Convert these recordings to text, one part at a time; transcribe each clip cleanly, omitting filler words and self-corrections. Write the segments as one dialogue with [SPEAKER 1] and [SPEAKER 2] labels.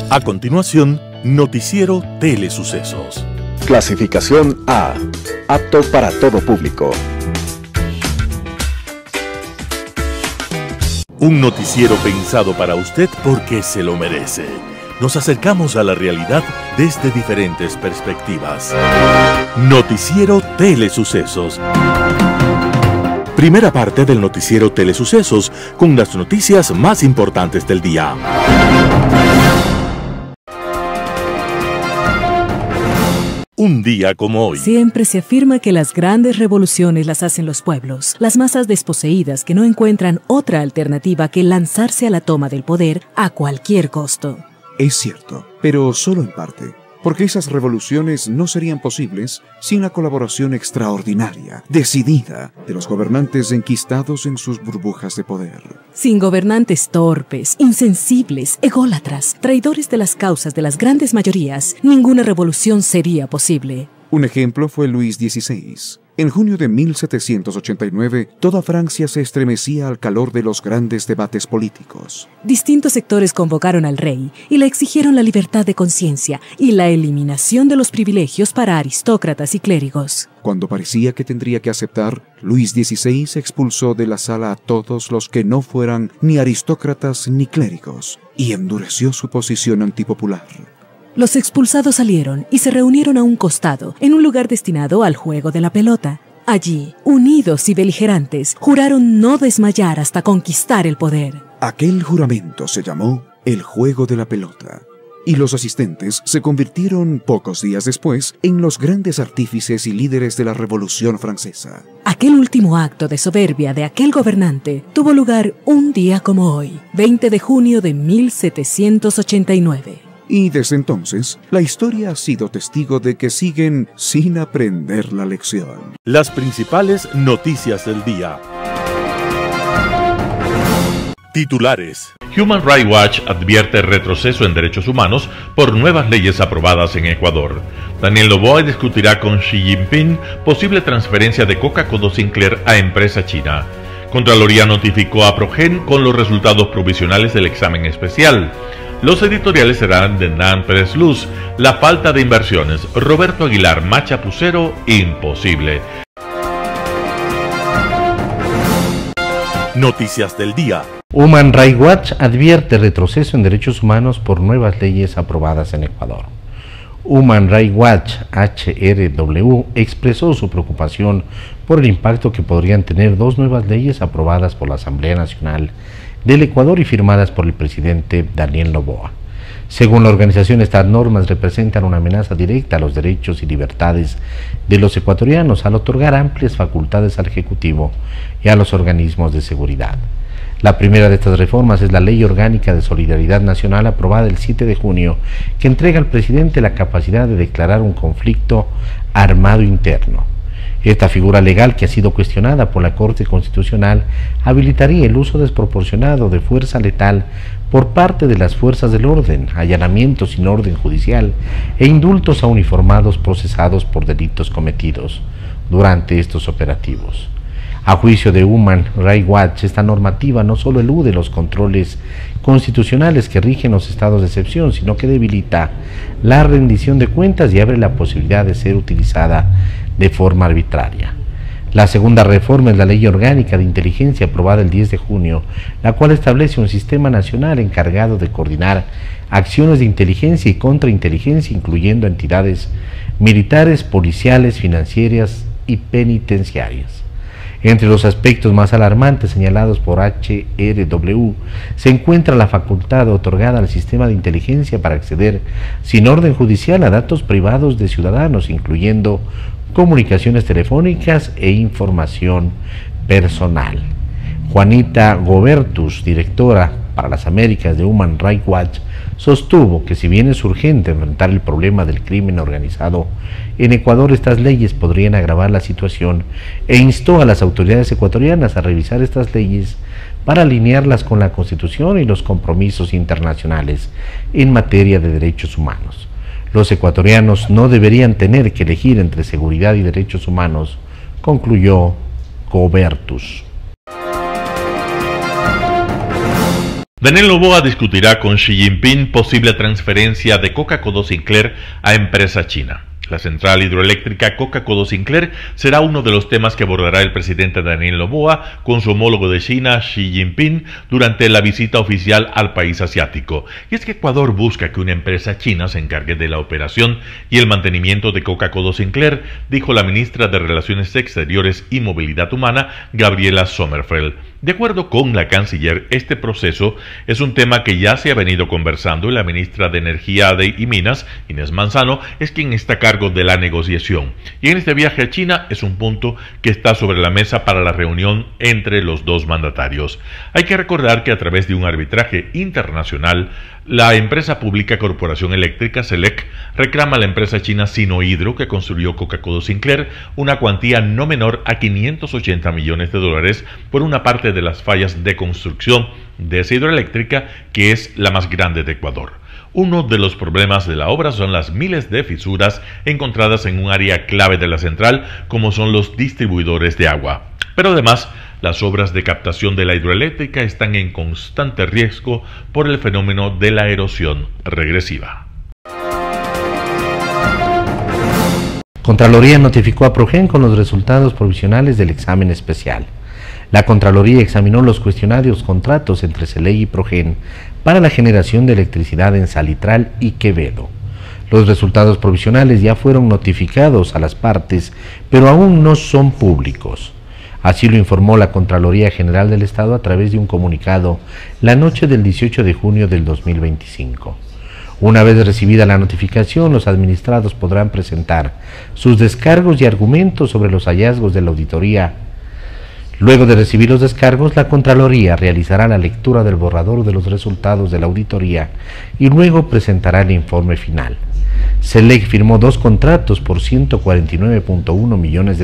[SPEAKER 1] A continuación, Noticiero Telesucesos.
[SPEAKER 2] Clasificación A. Apto para todo público.
[SPEAKER 1] Un noticiero pensado para usted porque se lo merece. Nos acercamos a la realidad desde diferentes perspectivas. Noticiero Telesucesos. Primera parte del Noticiero Telesucesos, con las noticias más importantes del día. Un día como hoy.
[SPEAKER 3] Siempre se afirma que las grandes revoluciones las hacen los pueblos, las masas desposeídas que no encuentran otra alternativa que lanzarse a la toma del poder a cualquier costo.
[SPEAKER 4] Es cierto, pero solo en parte, porque esas revoluciones no serían posibles sin la colaboración extraordinaria, decidida, de los gobernantes enquistados en sus burbujas de poder.
[SPEAKER 3] Sin gobernantes torpes, insensibles, ególatras, traidores de las causas de las grandes mayorías, ninguna revolución sería posible.
[SPEAKER 4] Un ejemplo fue Luis XVI. En junio de 1789, toda Francia se estremecía al calor de los grandes debates políticos.
[SPEAKER 3] Distintos sectores convocaron al rey y le exigieron la libertad de conciencia y la eliminación de los privilegios para aristócratas y clérigos.
[SPEAKER 4] Cuando parecía que tendría que aceptar, Luis XVI expulsó de la sala a todos los que no fueran ni aristócratas ni clérigos y endureció su posición antipopular.
[SPEAKER 3] Los expulsados salieron y se reunieron a un costado, en un lugar destinado al juego de la pelota. Allí, unidos y beligerantes, juraron no desmayar hasta conquistar el poder.
[SPEAKER 4] Aquel juramento se llamó el juego de la pelota, y los asistentes se convirtieron pocos días después en los grandes artífices y líderes de la Revolución Francesa.
[SPEAKER 3] Aquel último acto de soberbia de aquel gobernante tuvo lugar un día como hoy, 20 de junio de 1789.
[SPEAKER 4] Y desde entonces, la historia ha sido testigo de que siguen sin aprender la lección.
[SPEAKER 1] Las principales noticias del día. Titulares.
[SPEAKER 5] Human Rights Watch advierte retroceso en derechos humanos por nuevas leyes aprobadas en Ecuador. Daniel Noboa discutirá con Xi Jinping posible transferencia de Coca-Cola Sinclair a empresa china. Contraloría notificó a Progen con los resultados provisionales del examen especial. Los editoriales serán de Nan Pérez Luz, La falta de inversiones, Roberto Aguilar, Machapucero, imposible.
[SPEAKER 1] Noticias del día.
[SPEAKER 6] Human Rights Watch advierte retroceso en derechos humanos por nuevas leyes aprobadas en Ecuador. Human Rights Watch, HRW, expresó su preocupación por el impacto que podrían tener dos nuevas leyes aprobadas por la Asamblea Nacional del Ecuador y firmadas por el presidente Daniel Noboa. Según la organización, estas normas representan una amenaza directa a los derechos y libertades de los ecuatorianos al otorgar amplias facultades al Ejecutivo y a los organismos de seguridad. La primera de estas reformas es la Ley Orgánica de Solidaridad Nacional aprobada el 7 de junio, que entrega al presidente la capacidad de declarar un conflicto armado interno. Esta figura legal, que ha sido cuestionada por la Corte Constitucional, habilitaría el uso desproporcionado de fuerza letal por parte de las fuerzas del orden, allanamientos sin orden judicial e indultos a uniformados procesados por delitos cometidos durante estos operativos. A juicio de Human Rights Watch, esta normativa no solo elude los controles constitucionales que rigen los estados de excepción, sino que debilita la rendición de cuentas y abre la posibilidad de ser utilizada de forma arbitraria. La segunda reforma es la Ley Orgánica de Inteligencia aprobada el 10 de junio, la cual establece un sistema nacional encargado de coordinar acciones de inteligencia y contrainteligencia, incluyendo entidades militares, policiales, financieras y penitenciarias. Entre los aspectos más alarmantes señalados por HRW se encuentra la facultad otorgada al sistema de inteligencia para acceder sin orden judicial a datos privados de ciudadanos, incluyendo comunicaciones telefónicas e información personal. Juanita Gobertus, directora para las Américas de Human Rights Watch, sostuvo que si bien es urgente enfrentar el problema del crimen organizado en Ecuador, estas leyes podrían agravar la situación e instó a las autoridades ecuatorianas a revisar estas leyes para alinearlas con la Constitución y los compromisos internacionales en materia de derechos humanos. Los ecuatorianos no deberían tener que elegir entre seguridad y derechos humanos, concluyó Gobertus.
[SPEAKER 5] Daniel Noboa discutirá con Xi Jinping posible transferencia de Coca-Cola Sinclair a empresa china. La central hidroeléctrica Coca-Cola Sinclair será uno de los temas que abordará el presidente Daniel Noboa con su homólogo de China, Xi Jinping, durante la visita oficial al país asiático. Y es que Ecuador busca que una empresa china se encargue de la operación y el mantenimiento de Coca-Cola Sinclair, dijo la ministra de Relaciones Exteriores y Movilidad Humana, Gabriela Sommerfeld. De acuerdo con la canciller, este proceso es un tema que ya se ha venido conversando y la ministra de Energía y Minas, Inés Manzano, es quien está a cargo de la negociación. Y en este viaje a China es un punto que está sobre la mesa para la reunión entre los dos mandatarios. Hay que recordar que a través de un arbitraje internacional, la empresa pública Corporación Eléctrica, CELEC, reclama a la empresa china Sinohydro, que construyó Coca-Cola Sinclair, una cuantía no menor a $580 millones por una parte de las fallas de construcción de esa hidroeléctrica, que es la más grande de Ecuador. Uno de los problemas de la obra son las miles de fisuras encontradas en un área clave de la central, como son los distribuidores de agua. Pero además, las obras de captación de la hidroeléctrica están en constante riesgo por el fenómeno de la erosión regresiva.
[SPEAKER 6] Contraloría notificó a Progen con los resultados provisionales del examen especial. La Contraloría examinó los cuestionarios contratos entre CELEC y Progen para la generación de electricidad en Salitral y Quevedo. Los resultados provisionales ya fueron notificados a las partes, pero aún no son públicos. Así lo informó la Contraloría General del Estado a través de un comunicado la noche del 18 de junio del 2025. Una vez recibida la notificación, los administrados podrán presentar sus descargos y argumentos sobre los hallazgos de la auditoría. Luego de recibir los descargos, la Contraloría realizará la lectura del borrador de los resultados de la auditoría y luego presentará el informe final. CELEC firmó 2 contratos por $149.1 millones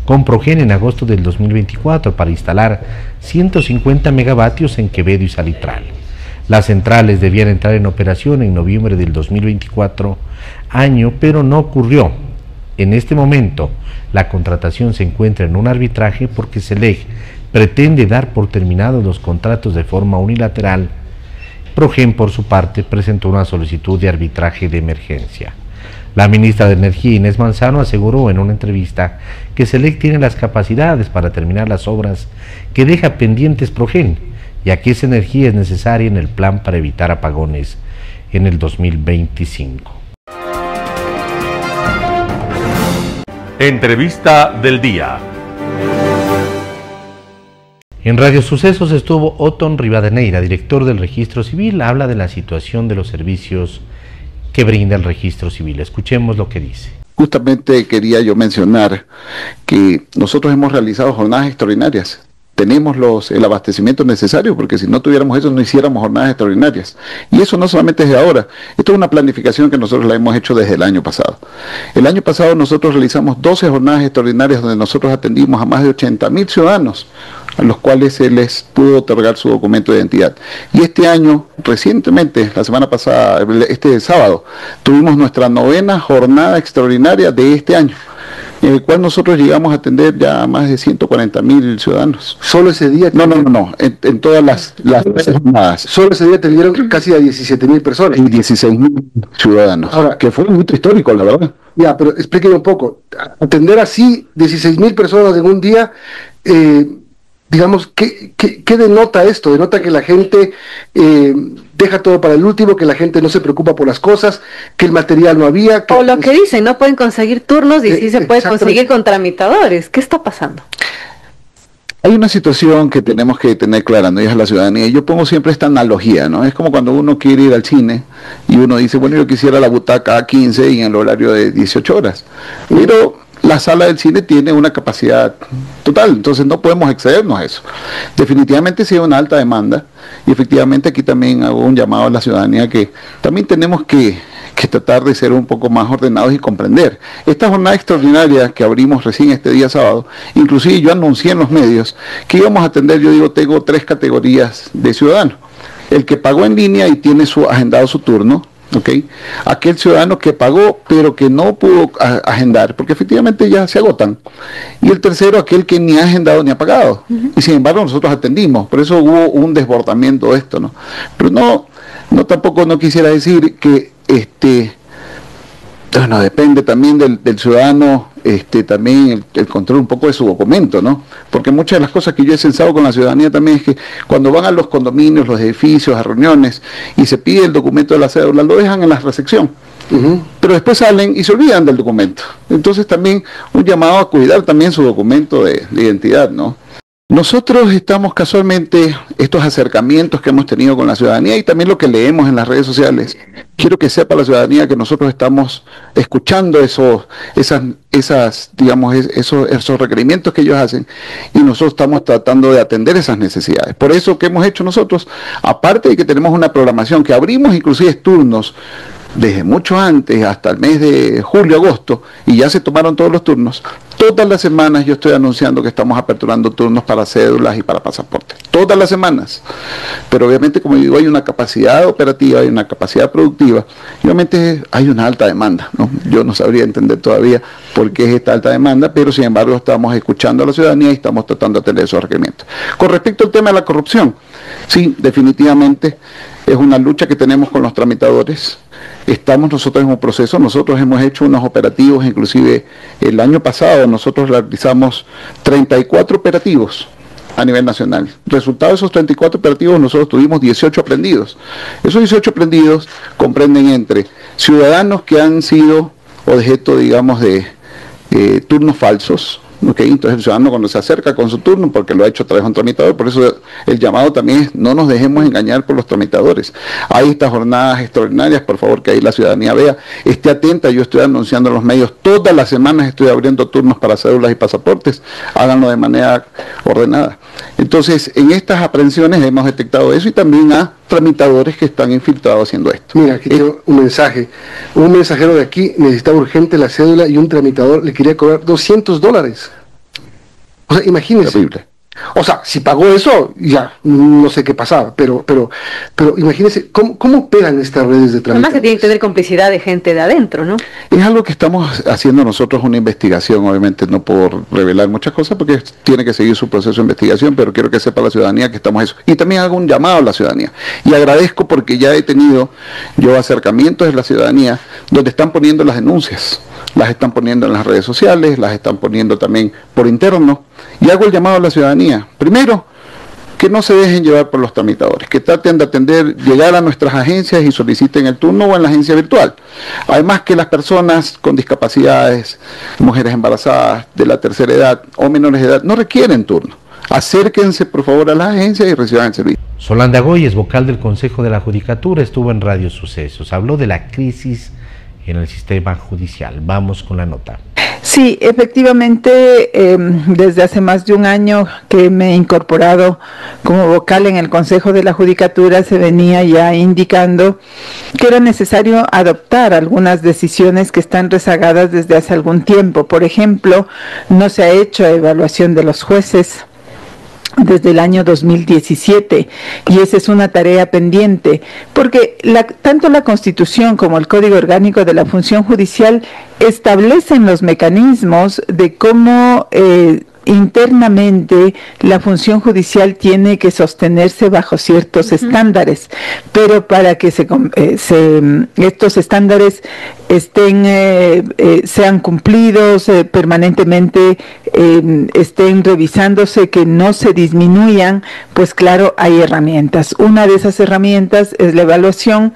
[SPEAKER 6] con Progen en agosto del 2024 para instalar 150 megavatios en Quevedo y Salitral. Las centrales debían entrar en operación en noviembre del 2024, pero no ocurrió. En este momento, la contratación se encuentra en un arbitraje porque CELEC pretende dar por terminados los contratos de forma unilateral. Progen, por su parte, presentó una solicitud de arbitraje de emergencia. La ministra de Energía, Inés Manzano, aseguró en una entrevista que CELEC tiene las capacidades para terminar las obras que deja pendientes Progen, ya que esa energía es necesaria en el plan para evitar apagones en el 2025.
[SPEAKER 5] Entrevista del día.
[SPEAKER 6] En Radio Sucesos estuvo Otón Rivadeneira, director del Registro Civil. Habla de la situación de los servicios que brinda el Registro Civil. Escuchemos lo que dice.
[SPEAKER 7] Justamente quería yo mencionar que nosotros hemos realizado jornadas extraordinarias. Tenemos el abastecimiento necesario, porque si no tuviéramos eso no hiciéramos jornadas extraordinarias. Y eso no solamente es de ahora, esto es una planificación que nosotros la hemos hecho desde el año pasado. El año pasado nosotros realizamos 12 jornadas extraordinarias donde nosotros atendimos a más de 80.000 ciudadanos, a los cuales se les pudo otorgar su documento de identidad. Y este año, recientemente, la semana pasada, este sábado, tuvimos nuestra 9ª jornada extraordinaria de este año, en el cual nosotros llegamos a atender ya a más de 140.000 ciudadanos.
[SPEAKER 8] ¿Solo ese día?
[SPEAKER 7] No, en todas las jornadas.
[SPEAKER 8] Solo ese día atendieron casi a 17.000 personas.
[SPEAKER 7] Y 16.000 ciudadanos.
[SPEAKER 8] Ahora,
[SPEAKER 7] que fue un hito histórico, la verdad.
[SPEAKER 8] Ya, pero explíqueme un poco. Atender así 16.000 personas en un día, digamos, ¿qué denota esto? Denota que la gente deja todo para el último, que la gente no se preocupa por las cosas, que el material no había.
[SPEAKER 9] O lo que dicen, no pueden conseguir turnos y sí se puede conseguir con tramitadores. ¿Qué está pasando?
[SPEAKER 7] Hay una situación que tenemos que tener clara, ¿no? Y es la ciudadanía. Yo pongo siempre esta analogía, ¿no? Es como cuando uno quiere ir al cine y uno dice, bueno, yo quisiera la butaca A15 y en el horario de 18 horas. Pero la sala del cine tiene una capacidad total, entonces no podemos excedernos a eso. Definitivamente sí hay una alta demanda y efectivamente aquí también hago un llamado a la ciudadanía que también tenemos que tratar de ser un poco más ordenados y comprender. Esta jornada extraordinaria que abrimos recién este día sábado, inclusive yo anuncié en los medios que íbamos a atender, yo digo, tengo 3 categorías de ciudadanos. El que pagó en línea y tiene agendado su turno, ¿ok? Aquel ciudadano que pagó pero que no pudo agendar, porque efectivamente ya se agotan. Y el tercero, aquel que ni ha agendado ni ha pagado. Y sin embargo nosotros atendimos, por eso hubo un desbordamiento de esto, ¿no? Pero tampoco no quisiera decir que bueno, depende también del ciudadano, también el control un poco de su documento, ¿no? Porque muchas de las cosas que yo he censado con la ciudadanía también es que cuando van a los condominios, los edificios, a reuniones, y se pide el documento de la cédula, lo dejan en la recepción. Pero después salen y se olvidan del documento. Entonces también un llamado a cuidar también su documento de identidad, ¿no? Nosotros estamos casualmente, estos acercamientos que hemos tenido con la ciudadanía y también lo que leemos en las redes sociales, quiero que sepa la ciudadanía que nosotros estamos escuchando esos requerimientos que ellos hacen y nosotros estamos tratando de atender esas necesidades. Por eso que hemos hecho nosotros, aparte de que tenemos una programación que abrimos inclusive turnos desde mucho antes, hasta el mes de julio, agosto, y ya se tomaron todos los turnos. Todas las semanas yo estoy anunciando que estamos aperturando turnos para cédulas y para pasaportes. Todas las semanas. Pero obviamente, como digo, hay una capacidad operativa, hay una capacidad productiva, y obviamente hay una alta demanda, ¿no? Yo no sabría entender todavía por qué es esta alta demanda, pero sin embargo estamos escuchando a la ciudadanía y estamos tratando de atender esos requerimientos. Con respecto al tema de la corrupción, sí, definitivamente es una lucha que tenemos con los tramitadores. Estamos nosotros en un proceso, nosotros hemos hecho unos operativos, inclusive el año pasado nosotros realizamos 34 operativos a nivel nacional. Resultado de esos 34 operativos nosotros tuvimos 18 aprendidos. Esos 18 aprendidos comprenden entre ciudadanos que han sido objeto, digamos, de turnos falsos. Okay, entonces el ciudadano cuando se acerca con su turno, porque lo ha hecho a través de un tramitador, por eso el llamado también es no nos dejemos engañar por los tramitadores. Hay estas jornadas extraordinarias, por favor que ahí la ciudadanía vea, esté atenta, yo estoy anunciando en los medios, todas las semanas estoy abriendo turnos para cédulas y pasaportes, háganlo de manera ordenada. Entonces en estas aprehensiones hemos detectado eso y también a tramitadores que están infiltrados haciendo esto.
[SPEAKER 8] Mira, aquí tengo un mensaje. Un mensajero de aquí necesitaba urgente la cédula y un tramitador le quería cobrar $200. O sea, imagínense.
[SPEAKER 7] Terrible.
[SPEAKER 8] O sea, si pagó eso, ya, no sé qué pasaba, pero imagínense, ¿cómo operan estas redes de trámite?
[SPEAKER 9] Además que tiene que tener complicidad de gente de adentro, ¿no?
[SPEAKER 7] Es algo que estamos haciendo nosotros, una investigación, obviamente no puedo revelar muchas cosas porque tiene que seguir su proceso de investigación, pero quiero que sepa la ciudadanía que estamos eso. Y también hago un llamado a la ciudadanía. Y agradezco porque ya he tenido yo acercamientos de la ciudadanía donde están poniendo las denuncias. Las están poniendo en las redes sociales, las están poniendo también por interno, y hago el llamado a la ciudadanía. Primero, que no se dejen llevar por los tramitadores, que traten de atender, llegar a nuestras agencias y soliciten el turno o en la agencia virtual. Además que las personas con discapacidades, mujeres embarazadas de la tercera edad o menores de edad, no requieren turno. Acérquense por favor a las agencias y reciban el servicio.
[SPEAKER 6] Solanda Goyes, vocal del Consejo de la Judicatura, estuvo en Radio Sucesos, habló de la crisis en el sistema judicial. Vamos con la nota.
[SPEAKER 10] Sí, efectivamente, desde hace más de un año que me he incorporado como vocal en el Consejo de la Judicatura, se venía ya indicando que era necesario adoptar algunas decisiones que están rezagadas desde hace algún tiempo. Por ejemplo, no se ha hecho evaluación de los jueces desde el año 2017, y esa es una tarea pendiente, porque tanto la Constitución como el Código Orgánico de la Función Judicial establecen los mecanismos de cómo internamente la función judicial tiene que sostenerse bajo ciertos estándares, pero para que estos estándares sean cumplidos permanentemente, estén revisándose, que no se disminuyan, pues claro, hay herramientas. Una de esas herramientas es la evaluación.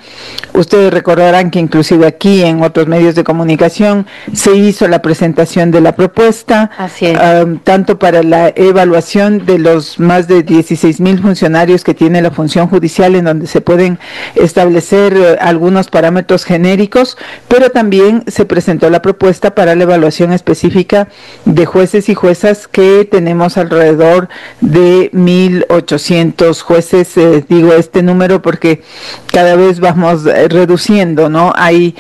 [SPEAKER 10] Ustedes recordarán que inclusive aquí en otros medios de comunicación se hizo la presentación de la propuesta.
[SPEAKER 9] Así es.
[SPEAKER 10] Tanto para la evaluación de los más de 16,000 funcionarios que tiene la función judicial, en donde se pueden establecer algunos parámetros genéricos, pero también se presentó la propuesta para la evaluación específica de jueces jueces y juezas que tenemos alrededor de 1.800 jueces. Digo este número porque cada vez vamos reduciendo, ¿no? Hay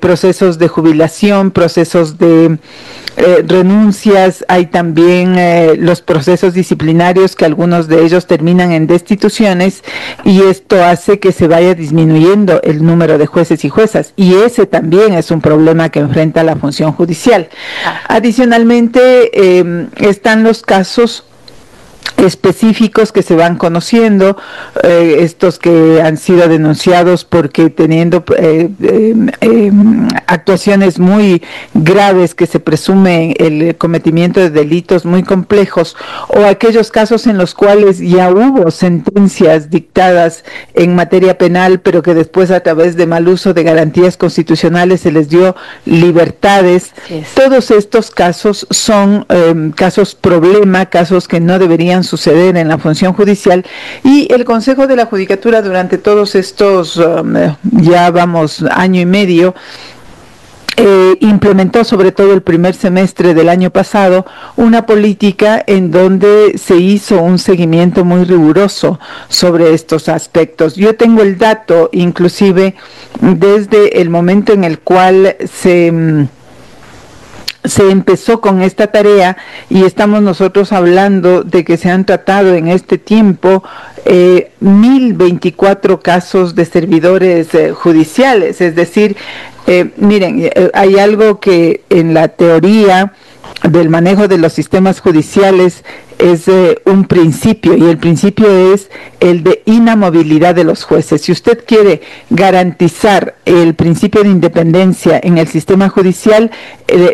[SPEAKER 10] procesos de jubilación, procesos de renuncias, hay también los procesos disciplinarios, que algunos de ellos terminan en destituciones, y esto hace que se vaya disminuyendo el número de jueces y juezas, y ese también es un problema que enfrenta la función judicial. Adicionalmente están los casos específicos que se van conociendo, estos que han sido denunciados porque teniendo actuaciones muy graves que se presume el cometimiento de delitos muy complejos, o aquellos casos en los cuales ya hubo sentencias dictadas en materia penal, pero que después a través de mal uso de garantías constitucionales se les dio libertades. Todos estos casos son casos problema, casos que no deberían suceder en la función judicial, y el Consejo de la Judicatura durante todos estos ya vamos año y medio implementó, sobre todo el primer semestre del año pasado, una política en donde se hizo un seguimiento muy riguroso sobre estos aspectos. Yo tengo el dato, inclusive desde el momento en el cual se empezó con esta tarea, y estamos nosotros hablando de que se han tratado en este tiempo 1.024 casos de servidores judiciales. Es decir, miren, hay algo que en la teoría del manejo de los sistemas judiciales es un principio, y el principio es el de inamovilidad de los jueces. Si usted quiere garantizar el principio de independencia en el sistema judicial,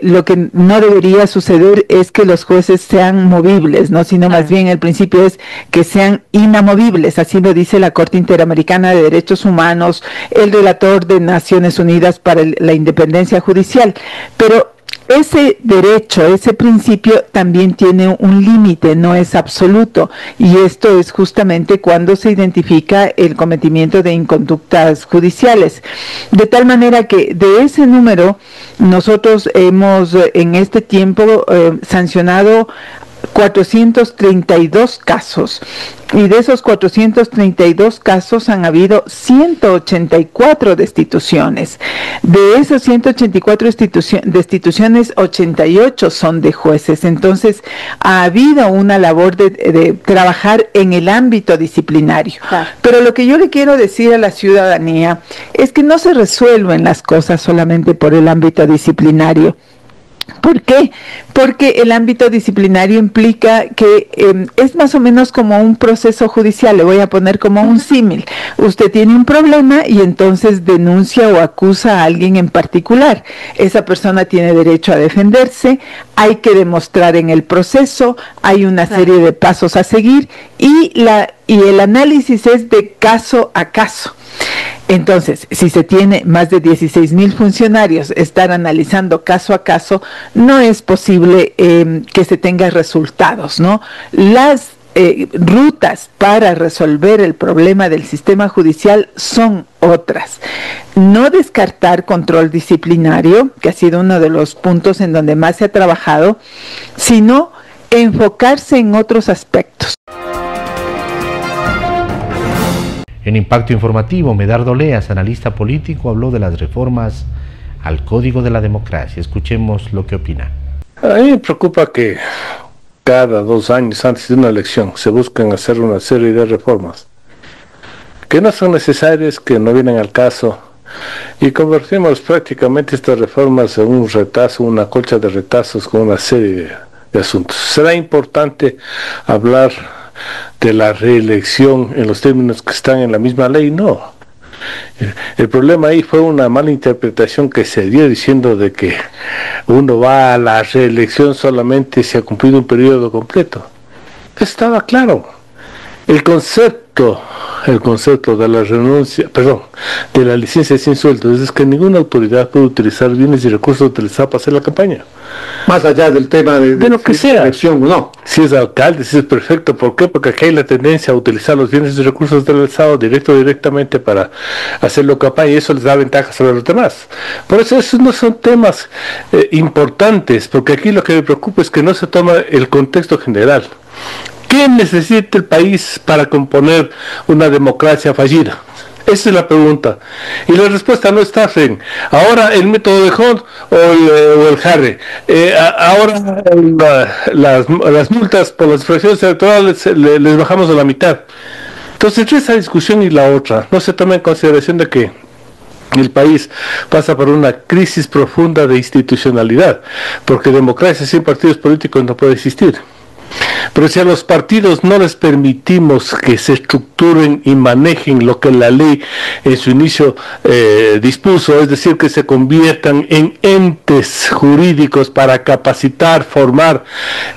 [SPEAKER 10] lo que no debería suceder es que los jueces sean movibles, ¿no? Sino más bien el principio es que sean inamovibles. Así lo dice la Corte Interamericana de Derechos Humanos, el relator de Naciones Unidas para la Independencia Judicial. Pero ese derecho, ese principio también tiene un límite, no es absoluto, y esto es justamente cuando se identifica el cometimiento de inconductas judiciales. De tal manera que de ese número nosotros hemos en este tiempo sancionado 432 casos, y de esos 432 casos han habido 184 destituciones. De esas 184 destituciones, 88 son de jueces. Entonces ha habido una labor de trabajar en el ámbito disciplinario. Pero lo que yo le quiero decir a la ciudadanía es que no se resuelven las cosas solamente por el ámbito disciplinario. ¿Por qué? Porque el ámbito disciplinario implica que es más o menos como un proceso judicial. Le voy a poner como un símil. Usted tiene un problema y entonces denuncia o acusa a alguien en particular. Esa persona tiene derecho a defenderse, hay que demostrar en el proceso, hay una serie de pasos a seguir, y el análisis es de caso a caso. Entonces, si se tiene más de 16,000 funcionarios, estar analizando caso a caso, no es posible que se tenga resultados, ¿no? Las rutas para resolver el problema del sistema judicial son otras. No descartar control disciplinario, que ha sido uno de los puntos en donde más se ha trabajado, sino enfocarse en otros aspectos.
[SPEAKER 6] En Impacto Informativo, Medardo Leas, analista político, habló de las reformas al Código de la Democracia. Escuchemos lo que opina.
[SPEAKER 11] A mí me preocupa que cada 2 años antes de una elección se busquen hacer una serie de reformas que no son necesarias, que no vienen al caso, y convertimos prácticamente estas reformas en un retazo, una colcha de retazos con una serie de asuntos. ¿Será importante hablar de la reelección en los términos que están en la misma ley? No. El problema ahí fue una mala interpretación que se dio diciendo de que uno va a la reelección solamente si ha cumplido un periodo completo. Estaba claro. El concepto dictó el concepto de la renuncia, perdón, de la licencia sin sueldo, es que ninguna autoridad puede utilizar bienes y recursos utilizados para hacer la campaña.
[SPEAKER 8] Más allá del tema de
[SPEAKER 11] lo que sea.
[SPEAKER 8] Elección, ¿no?
[SPEAKER 11] Si es alcalde, si es prefecto, ¿por qué? Porque aquí hay la tendencia a utilizar los bienes y recursos del Estado directamente para hacerlo campaña, y eso les da ventaja sobre los demás. Por eso esos no son temas importantes, porque aquí lo que me preocupa es que no se toma el contexto general. ¿Qué necesita el país para componer una democracia fallida? Esa es la pregunta. Y la respuesta no está en ahora el método de Hunt o el Harry. Ahora las multas por las fracciones electorales les bajamos a la mitad. Entonces, entre esa discusión y la otra, no se toma en consideración de que el país pasa por una crisis profunda de institucionalidad, porque democracia sin partidos políticos no puede existir. Pero si a los partidos no les permitimos que se estructuren y manejen lo que la ley en su inicio dispuso, es decir, que se conviertan en entes jurídicos para capacitar, formar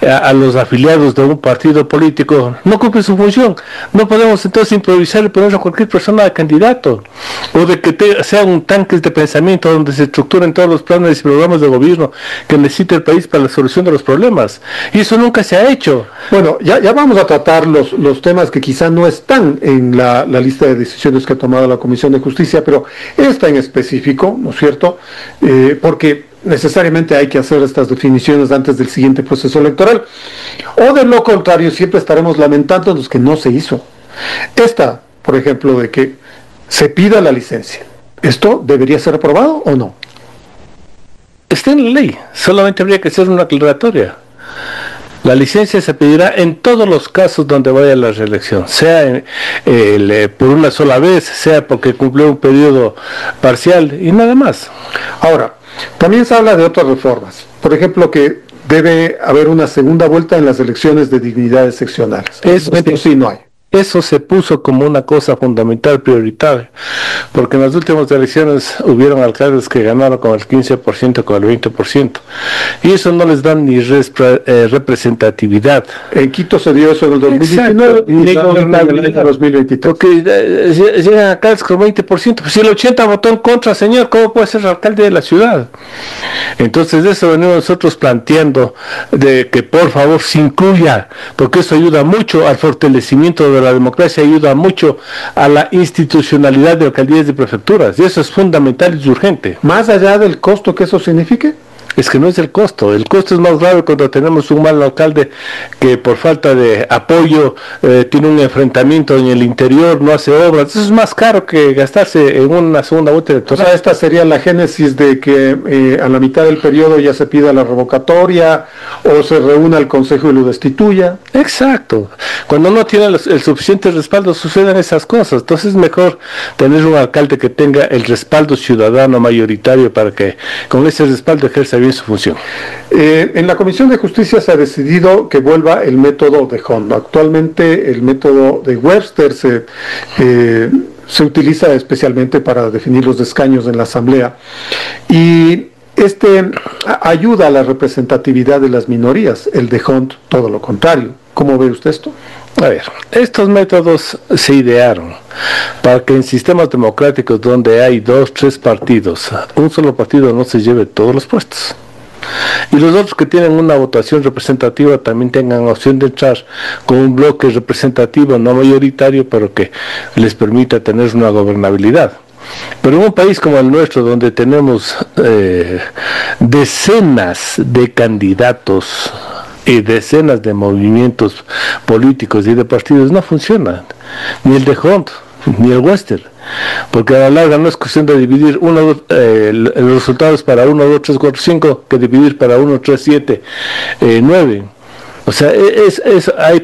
[SPEAKER 11] a los afiliados de un partido político, no cumple su función. No podemos entonces improvisar y poner a cualquier persona de candidato, o de que sea un tanque de pensamiento donde se estructuren todos los planes y programas de gobierno que necesita el país para la solución de los problemas. Y eso nunca se ha hecho.
[SPEAKER 8] Bueno, ya vamos a tratar los temas que quizá no están en la lista de decisiones que ha tomado la Comisión de Justicia, pero esta en específico, ¿no es cierto? Porque necesariamente hay que hacer estas definiciones antes del siguiente proceso electoral. O de lo contrario, siempre estaremos lamentándonos que no se hizo. Esta, por ejemplo, de que se pida la licencia. ¿Esto debería ser aprobado o no?
[SPEAKER 11] Está en la ley, solamente habría que hacer una aclaratoria. La licencia se pedirá en todos los casos donde vaya la reelección, sea por una sola vez, sea porque cumplió un periodo parcial y nada más.
[SPEAKER 8] Ahora, también se habla de otras reformas, por ejemplo que debe haber una segunda vuelta en las elecciones de dignidades seccionales. Esto sí no hay.
[SPEAKER 11] Eso se puso como una cosa fundamental, prioritaria, porque en las últimas elecciones hubieron alcaldes que ganaron con el 15%, con el 20%, y eso no les da ni representatividad.
[SPEAKER 8] En Quito se dio eso en el 2019 y en el 2023.
[SPEAKER 11] Porque llegan alcaldes con 20%, pues si el 80% votó en contra, señor, ¿cómo puede ser alcalde de la ciudad? Entonces de eso venimos nosotros planteando, de que por favor se incluya, porque eso ayuda mucho al fortalecimiento de la democracia, ayuda mucho a la institucionalidad de alcaldías y prefecturas, y eso es fundamental y urgente.
[SPEAKER 8] Más allá del costo que eso signifique.
[SPEAKER 11] Es que no es el costo es más grave cuando tenemos un mal alcalde que por falta de apoyo tiene un enfrentamiento en el interior, no hace obras. Eso es más caro que gastarse en una segunda vuelta electoral.
[SPEAKER 8] O sea, esta sería la génesis de que a la mitad del periodo ya se pida la revocatoria o se reúna el Consejo y lo destituya.
[SPEAKER 11] Exacto. Cuando no tiene el suficiente respaldo suceden esas cosas. Entonces es mejor tener un alcalde que tenga el respaldo ciudadano mayoritario para que con ese respaldo ejerza bien su función.
[SPEAKER 8] En la Comisión de Justicia se ha decidido que vuelva el método de Hunt. Actualmente el método de Webster se utiliza especialmente para definir los escaños en la Asamblea y ayuda a la representatividad de las minorías. El de Hunt, todo lo contrario. ¿Cómo ve usted esto?
[SPEAKER 11] A ver, estos métodos se idearon para que en sistemas democráticos donde hay 2, 3 partidos, un solo partido no se lleve todos los puestos. Y los otros que tienen una votación representativa también tengan opción de entrar con un bloque representativo no mayoritario, pero que les permita tener una gobernabilidad. Pero en un país como el nuestro, donde tenemos decenas de candidatos y decenas de movimientos políticos y de partidos, no funcionan, ni el de Hunt, ni el Webster, porque a la larga no es cuestión de dividir los resultados para 1, 2, 3, 4, 5, que dividir para 1, 3, 7, 9. O sea,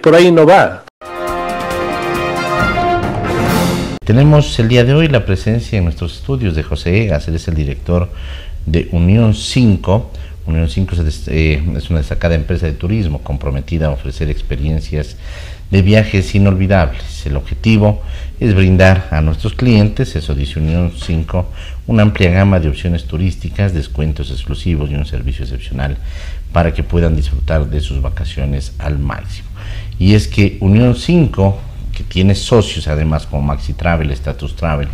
[SPEAKER 11] por ahí no va.
[SPEAKER 6] Tenemos el día de hoy la presencia en nuestros estudios de José Egas. Él es el director de Unión 5. Unión 5 es una destacada empresa de turismo comprometida a ofrecer experiencias de viajes inolvidables. El objetivo es brindar a nuestros clientes, eso dice Unión 5, una amplia gama de opciones turísticas, descuentos exclusivos y un servicio excepcional para que puedan disfrutar de sus vacaciones al máximo. Y es que Unión 5 que tiene socios además como Maxi Travel, Status Travel,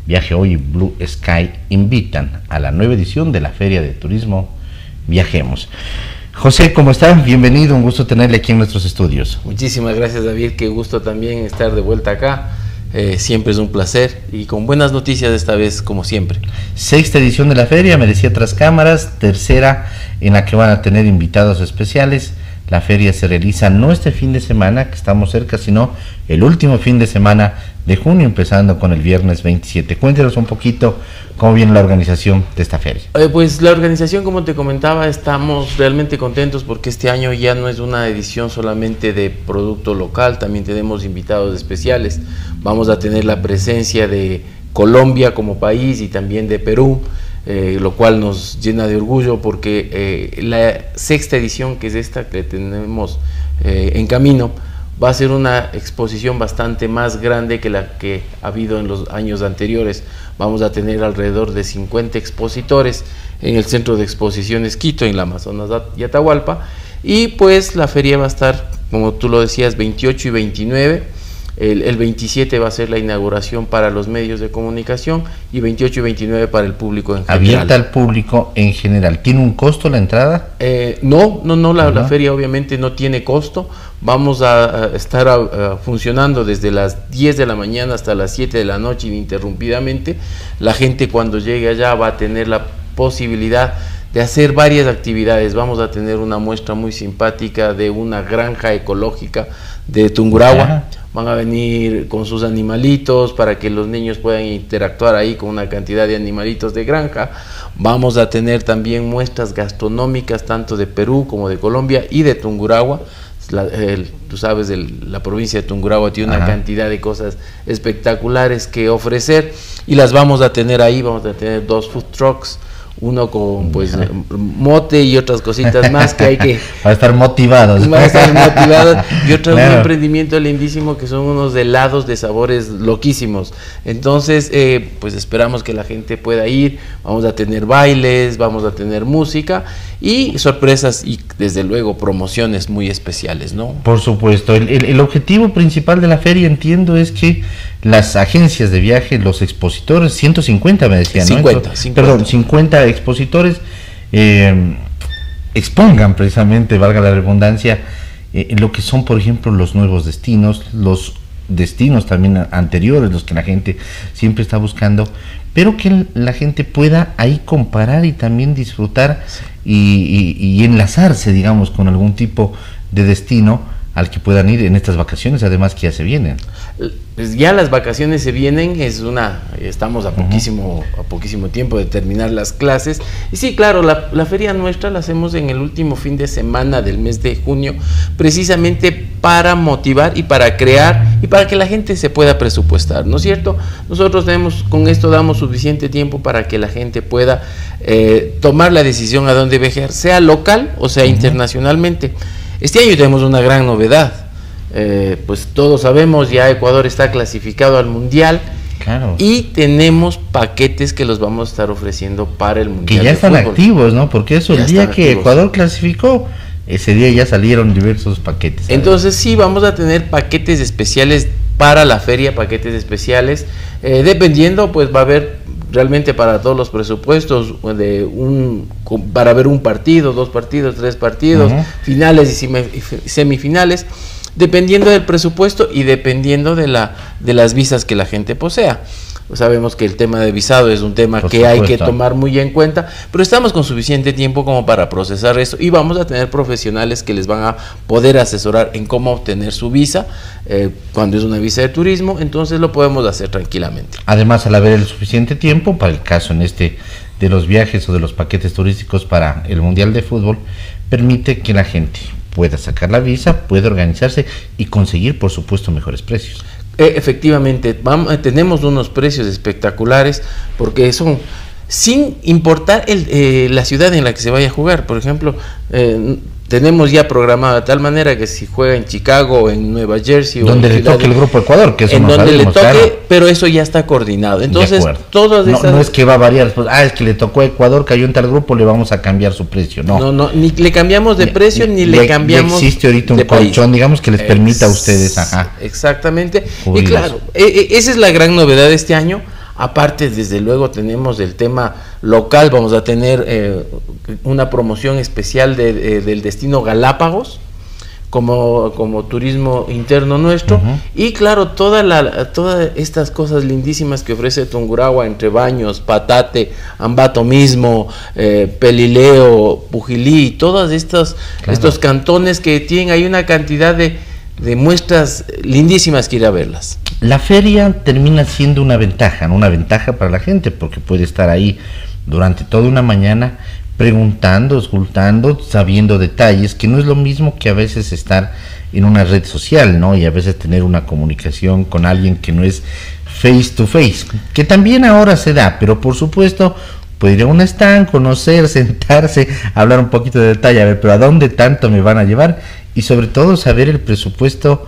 [SPEAKER 6] Viaje Hoy y Blue Sky, invitan a la nueva edición de la Feria de Turismo Viajemos. José, ¿cómo está? Bienvenido, un gusto tenerle aquí en nuestros estudios.
[SPEAKER 12] Muchísimas gracias, David, qué gusto también estar de vuelta acá. Siempre es un placer y con buenas noticias esta vez, como siempre.
[SPEAKER 6] 6ª edición de la feria, me decía tras cámaras, 3ª en la que van a tener invitados especiales. La feria se realiza no este fin de semana, que estamos cerca, sino el último fin de semana de junio, empezando con el viernes 27. Cuéntenos un poquito cómo viene la organización de esta feria.
[SPEAKER 12] Pues la organización, como te comentaba, estamos realmente contentos porque este año ya no es una edición solamente de producto local, también tenemos invitados especiales. Vamos a tener la presencia de Colombia como país y también de Perú, lo cual nos llena de orgullo porque la 6ª edición, que es esta que tenemos en camino, va a ser una exposición bastante más grande que la que ha habido en los años anteriores. Vamos a tener alrededor de 50 expositores en el Centro de Exposiciones Quito, en la Amazonas y Atahualpa, y pues la feria va a estar, como tú lo decías, 28 y 29. El 27 va a ser la inauguración para los medios de comunicación y 28 y 29 para el público en general.
[SPEAKER 6] ¿Abierta al público en general? ¿Tiene un costo la entrada?
[SPEAKER 12] No, la feria obviamente no tiene costo. Vamos a estar funcionando desde las 10 de la mañana hasta las 7 de la noche ininterrumpidamente. La gente cuando llegue allá va a tener la posibilidad de hacer varias actividades. Vamos a tener una muestra muy simpática de una granja ecológica de Tungurahua. Van a venir con sus animalitos para que los niños puedan interactuar ahí con una cantidad de animalitos de granja. Vamos a tener también muestras gastronómicas tanto de Perú como de Colombia y de Tungurahua. Tú sabes, la provincia de Tungurahua tiene una cantidad de cosas espectaculares que ofrecer y las vamos a tener ahí. Vamos a tener 2 food trucks, uno con pues mote y otras cositas más que hay que...
[SPEAKER 6] Para estar motivados.
[SPEAKER 12] Para estar motivados. Y otro un emprendimiento lindísimo que son unos helados de sabores loquísimos. Entonces, pues esperamos que la gente pueda ir. Vamos a tener bailes, vamos a tener música y sorpresas y desde luego promociones muy especiales, ¿no?
[SPEAKER 6] Por supuesto. El objetivo principal de la feria, entiendo, es que las agencias de viaje, los expositores, 150 me decían, ¿no? 50 expositores expongan precisamente, valga la redundancia, lo que son, por ejemplo, los nuevos destinos, los destinos también anteriores, los que la gente siempre está buscando, pero que la gente pueda ahí comparar y también disfrutar y enlazarse, digamos, con algún tipo de destino al que puedan ir en estas vacaciones, además que ya se vienen.
[SPEAKER 12] Pues ya las vacaciones se vienen, estamos a poquísimo tiempo de terminar las clases. Y sí, claro, la feria nuestra la hacemos en el último fin de semana del mes de junio, precisamente para motivar y para crear y para que la gente se pueda presupuestar, ¿no es cierto? Nosotros con esto damos suficiente tiempo para que la gente pueda tomar la decisión a dónde viajar, sea local o sea internacionalmente. Este año tenemos una gran novedad, pues todos sabemos, ya Ecuador está clasificado al Mundial.
[SPEAKER 6] Claro.
[SPEAKER 12] Y tenemos paquetes que los vamos a estar ofreciendo para el Mundial.
[SPEAKER 6] Que ya están activos, ¿no? Porque eso, el día que Ecuador clasificó, ese día ya salieron diversos paquetes.
[SPEAKER 12] Entonces sí, vamos a tener paquetes especiales para la feria, paquetes especiales, dependiendo, pues va a haber realmente para todos los presupuestos para ver un partido, 2 partidos, 3 partidos, finales y semifinales, dependiendo del presupuesto y dependiendo de las visas que la gente posea. Sabemos que el tema de visado es un tema que hay que tomar muy en cuenta, pero estamos con suficiente tiempo como para procesar eso y vamos a tener profesionales que les van a poder asesorar en cómo obtener su visa cuando es una visa de turismo, entonces lo podemos hacer tranquilamente.
[SPEAKER 6] Además, al haber el suficiente tiempo para el caso de los viajes o de los paquetes turísticos para el Mundial de Fútbol, permite que la gente pueda sacar la visa, pueda organizarse y conseguir, por supuesto, mejores precios.
[SPEAKER 12] Efectivamente, tenemos unos precios espectaculares porque son sin importar la ciudad en la que se vaya a jugar. Por ejemplo, tenemos ya programado de tal manera que si juega en Chicago o en Nueva Jersey
[SPEAKER 6] donde
[SPEAKER 12] o
[SPEAKER 6] le toque el Grupo Ecuador, que eso
[SPEAKER 12] en
[SPEAKER 6] no
[SPEAKER 12] donde
[SPEAKER 6] sabemos,
[SPEAKER 12] le toque,
[SPEAKER 6] claro.
[SPEAKER 12] pero eso ya está coordinado. Entonces, todas esas...
[SPEAKER 6] no es que va a variar, pues, es que le tocó a Ecuador, cayó en tal grupo, le vamos a cambiar su precio, no,
[SPEAKER 12] ni le cambiamos de precio, ni le cambiamos.
[SPEAKER 6] Existe ahorita un colchón, digamos, que les permita a ustedes,
[SPEAKER 12] exactamente.
[SPEAKER 6] Cubrir
[SPEAKER 12] y claro, esa es la gran novedad de este año. Aparte, desde luego, tenemos el tema local, vamos a tener una promoción especial del destino Galápagos, como turismo interno nuestro, y claro, todas estas cosas lindísimas que ofrece Tungurahua, entre Baños, Patate, Ambato mismo, Pelileo, Pujilí, todos estos cantones que tienen ahí una cantidad de muestras lindísimas que ir a verlas.
[SPEAKER 6] La feria termina siendo una ventaja, ¿no? Una ventaja para la gente, porque puede estar ahí durante toda una mañana preguntando, escultando, sabiendo detalles, que no es lo mismo que a veces estar en una red social, ¿no? Y a veces tener una comunicación con alguien que no es face to face, que también ahora se da, pero por supuesto puede ir a un stand, conocer, sentarse, hablar un poquito de detalle, a ver, pero ¿a dónde tanto me van a llevar? Y sobre todo saber el presupuesto,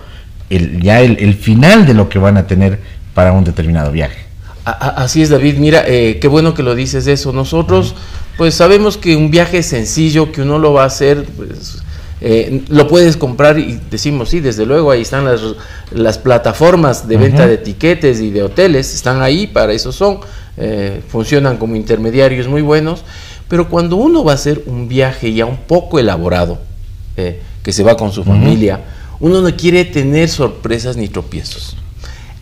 [SPEAKER 6] el final de lo que van a tener para un determinado viaje.
[SPEAKER 12] Así es, David, mira, qué bueno que lo dices eso. Nosotros pues sabemos que un viaje sencillo, que uno lo va a hacer, pues lo puedes comprar, y decimos, sí, desde luego, ahí están las plataformas de venta de tiquetes y de hoteles, están ahí, para eso son, funcionan como intermediarios muy buenos, pero cuando uno va a hacer un viaje ya un poco elaborado, que se va con su familia, uno no quiere tener sorpresas ni tropiezos.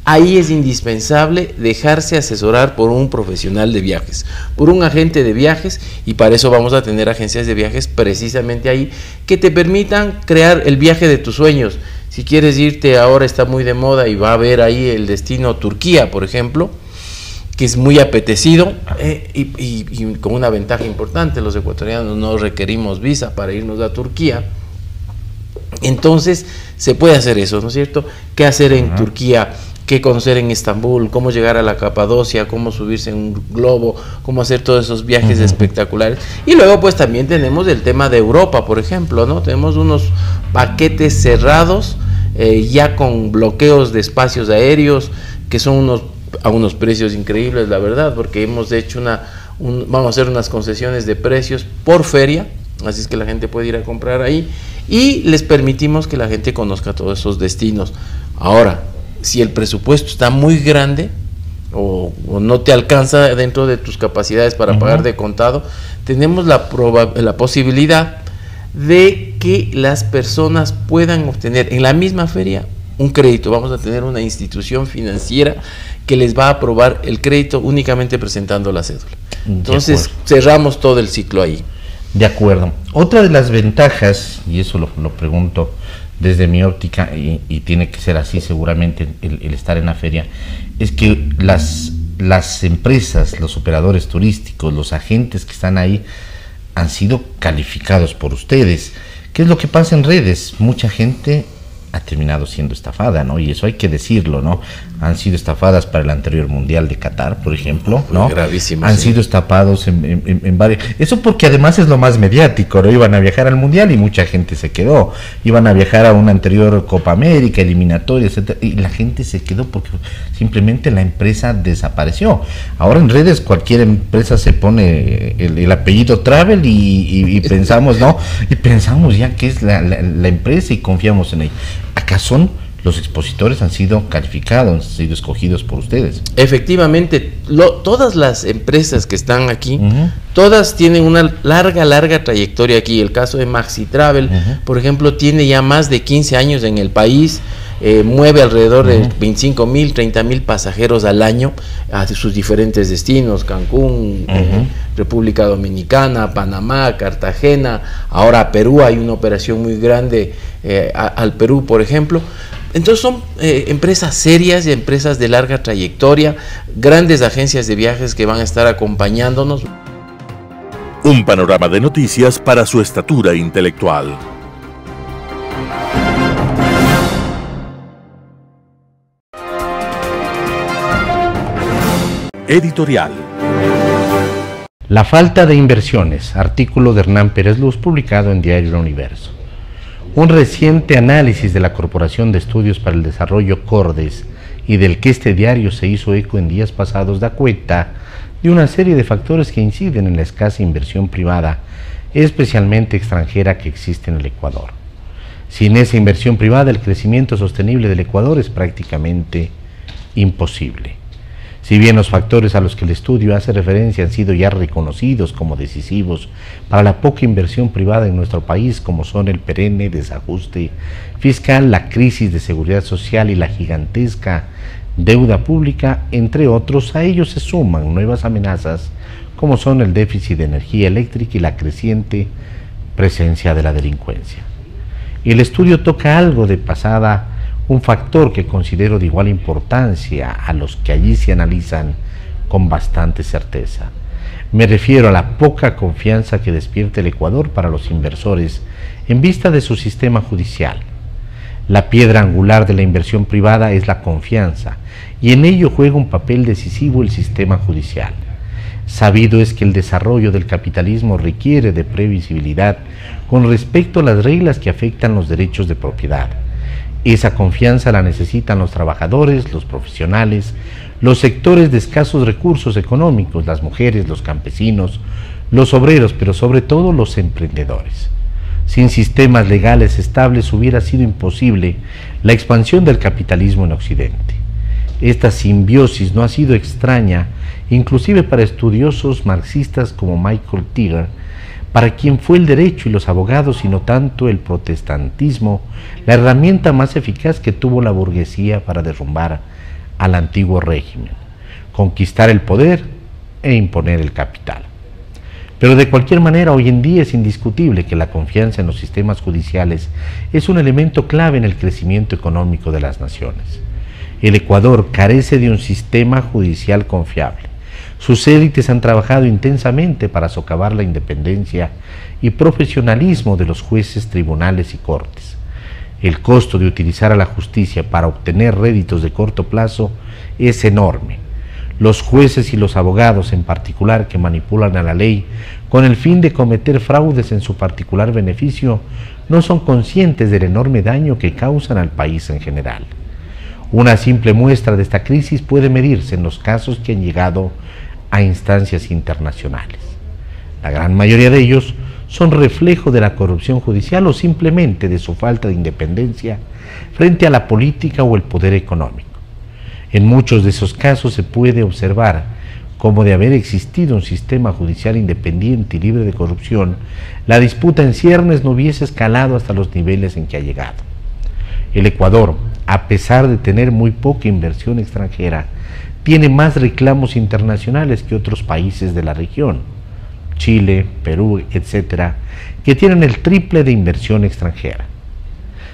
[SPEAKER 12] Ahí es indispensable dejarse asesorar por un profesional de viajes, por un agente de viajes, y para eso vamos a tener agencias de viajes precisamente ahí, que te permitan crear el viaje de tus sueños. Si quieres irte, ahora está muy de moda y va a haber ahí el destino Turquía, por ejemplo, que es muy apetecido, y con una ventaja importante: los ecuatorianos no requerimos visa para irnos a Turquía. Entonces se puede hacer eso, ¿no es cierto? ¿Qué hacer en Turquía? ¿Qué conocer en Estambul? ¿Cómo llegar a la Capadocia? ¿Cómo subirse en un globo? ¿Cómo hacer todos esos viajes espectaculares? Y luego pues también tenemos el tema de Europa, por ejemplo, ¿no? Tenemos unos paquetes cerrados, ya con bloqueos de espacios aéreos, que son a unos precios increíbles, la verdad, porque hemos hecho vamos a hacer unas concesiones de precios por feria, así es que la gente puede ir a comprar ahí, y les permitimos que la gente conozca todos esos destinos. Ahora, si el presupuesto está muy grande o no te alcanza dentro de tus capacidades para pagar de contado, tenemos la posibilidad de que las personas puedan obtener en la misma feria un crédito. Vamos a tener una institución financiera que les va a aprobar el crédito únicamente presentando la cédula. Entonces cerramos todo el ciclo ahí.
[SPEAKER 6] De acuerdo. Otra de las ventajas, y eso lo pregunto desde mi óptica, y tiene que ser así seguramente el estar en la feria, es que las empresas, los operadores turísticos, los agentes que están ahí han sido calificados por ustedes. ¿Qué es lo que pasa en redes? Mucha gente ha terminado siendo estafada, ¿no? Y eso hay que decirlo, ¿no? Han sido estafadas para el anterior Mundial de Qatar, por ejemplo, ¿no?
[SPEAKER 12] Gravísimo.
[SPEAKER 6] Han sido estafados en varios... Eso porque además es lo más mediático, ¿no? Iban a viajar al Mundial y mucha gente se quedó. Iban a viajar a una anterior Copa América, eliminatoria, etcétera, y la gente se quedó porque simplemente la empresa desapareció. Ahora en redes cualquier empresa se pone el apellido Travel y pensamos, ¿no? Y pensamos ya que es la empresa y confiamos en ella. Acá los expositores han sido calificados, han sido escogidos por ustedes.
[SPEAKER 12] Efectivamente, todas las empresas que están aquí, todas tienen una larga trayectoria aquí. El caso de Maxi Travel, por ejemplo, tiene ya más de 15 años en el país, mueve alrededor de 25,000, 30,000 pasajeros al año a sus diferentes destinos: Cancún, República Dominicana, Panamá, Cartagena, ahora a Perú. Hay una operación muy grande al Perú, por ejemplo. Entonces son empresas serias y empresas de larga trayectoria, grandes agencias de viajes que van a estar acompañándonos.
[SPEAKER 1] Un panorama de noticias para su estatura intelectual. Editorial.
[SPEAKER 6] La falta de inversiones, artículo de Hernán Pérez Luz, publicado en Diario El Universo. Un reciente análisis de la Corporación de Estudios para el Desarrollo Cordes y del que este diario se hizo eco en días pasados da cuenta de una serie de factores que inciden en la escasa inversión privada, especialmente extranjera, que existe en el Ecuador. Sin esa inversión privada, el crecimiento sostenible del Ecuador es prácticamente imposible. Si bien los factores a los que el estudio hace referencia han sido ya reconocidos como decisivos para la poca inversión privada en nuestro país, como son el perenne desajuste fiscal, la crisis de seguridad social y la gigantesca deuda pública, entre otros, a ellos se suman nuevas amenazas como son el déficit de energía eléctrica y la creciente presencia de la delincuencia. Y el estudio toca algo de pasada, un factor que considero de igual importancia a los que allí se analizan con bastante certeza. Me refiero a la poca confianza que despierta el Ecuador para los inversores en vista de su sistema judicial. La piedra angular de la inversión privada es la confianza, y en ello juega un papel decisivo el sistema judicial. Sabido es que el desarrollo del capitalismo requiere de previsibilidad con respecto a las reglas que afectan los derechos de propiedad. Esa confianza la necesitan los trabajadores, los profesionales, los sectores de escasos recursos económicos, las mujeres, los campesinos, los obreros, pero sobre todo los emprendedores. Sin sistemas legales estables hubiera sido imposible la expansión del capitalismo en Occidente. Esta simbiosis no ha sido extraña, inclusive para estudiosos marxistas como Michael Tiger, para quien fue el derecho y los abogados, y no tanto el protestantismo, la herramienta más eficaz que tuvo la burguesía para derrumbar al antiguo régimen, conquistar el poder e imponer el capital. Pero de cualquier manera, hoy en día es indiscutible que la confianza en los sistemas judiciales es un elemento clave en el crecimiento económico de las naciones. El Ecuador carece de un sistema judicial confiable. Sus élites han trabajado intensamente para socavar la independencia y profesionalismo de los jueces, tribunales y cortes. El costo de utilizar a la justicia para obtener réditos de corto plazo es enorme. Los jueces y los abogados en particular, que manipulan a la ley con el fin de cometer fraudes en su particular beneficio, no son conscientes del enorme daño que causan al país en general. Una simple muestra de esta crisis puede medirse en los casos que han llegado a instancias internacionales. La gran mayoría de ellos son reflejo de la corrupción judicial o simplemente de su falta de independencia frente a la política o el poder económico. En muchos de esos casos se puede observar cómo, de haber existido un sistema judicial independiente y libre de corrupción, la disputa en ciernes no hubiese escalado hasta los niveles en que ha llegado. El Ecuador, a pesar de tener muy poca inversión extranjera, tiene más reclamos internacionales que otros países de la región, Chile, Perú, etcétera, que tienen el triple de inversión extranjera.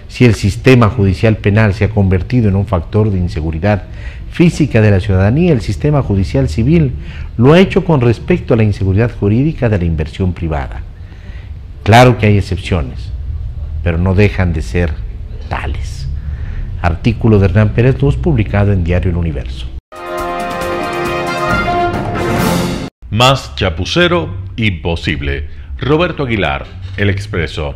[SPEAKER 6] Si el sistema judicial penal se ha convertido en un factor de inseguridad física de la ciudadanía, el sistema judicial civil lo ha hecho con respecto a la inseguridad jurídica de la inversión privada. Claro que hay excepciones, pero no dejan de ser tales. Artículo de Hernán Pérez Luz, publicado en Diario El Universo.
[SPEAKER 5] Más chapucero imposible. Roberto Aguilar, El Expreso.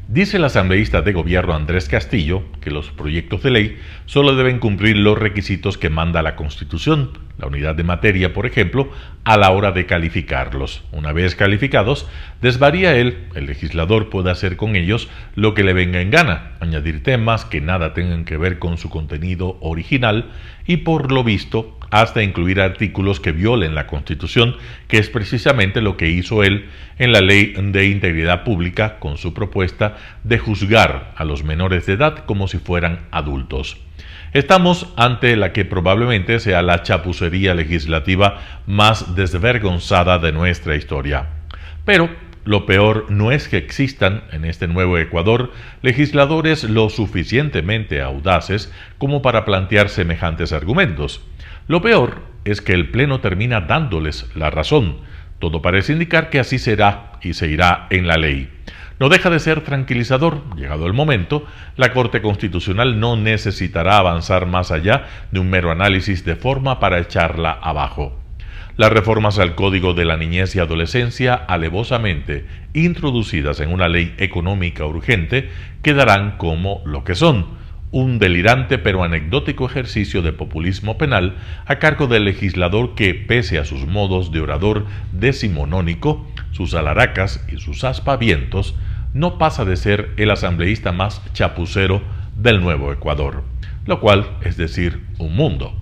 [SPEAKER 5] Dice el asambleísta de gobierno Andrés Castillo que los proyectos de ley solo deben cumplir los requisitos que manda la Constitución, la unidad de materia, por ejemplo, a la hora de calificarlos. Una vez calificados, desvaría él, el legislador puede hacer con ellos lo que le venga en gana, añadir temas que nada tengan que ver con su contenido original y, por lo visto, hasta incluir artículos que violen la Constitución, que es precisamente lo que hizo él en la Ley de Integridad Pública con su propuesta de juzgar a los menores de edad como si fueran adultos. Estamos ante la que probablemente sea la chapucería legislativa más desvergonzada de nuestra historia. Pero lo peor no es que existan en este nuevo Ecuador legisladores lo suficientemente audaces como para plantear semejantes argumentos. Lo peor es que el Pleno termina dándoles la razón. Todo parece indicar que así será y se irá en la ley. No deja de ser tranquilizador. Llegado el momento, la Corte Constitucional no necesitará avanzar más allá de un mero análisis de forma para echarla abajo. Las reformas al Código de la Niñez y Adolescencia, alevosamente introducidas en una ley económica urgente, quedarán como lo que son, un delirante pero anecdótico ejercicio de populismo penal a cargo del legislador que, pese a sus modos de orador decimonónico, sus alaracas y sus aspavientos, no pasa de ser el asambleísta más chapucero del Nuevo Ecuador, lo cual es decir, un mundo.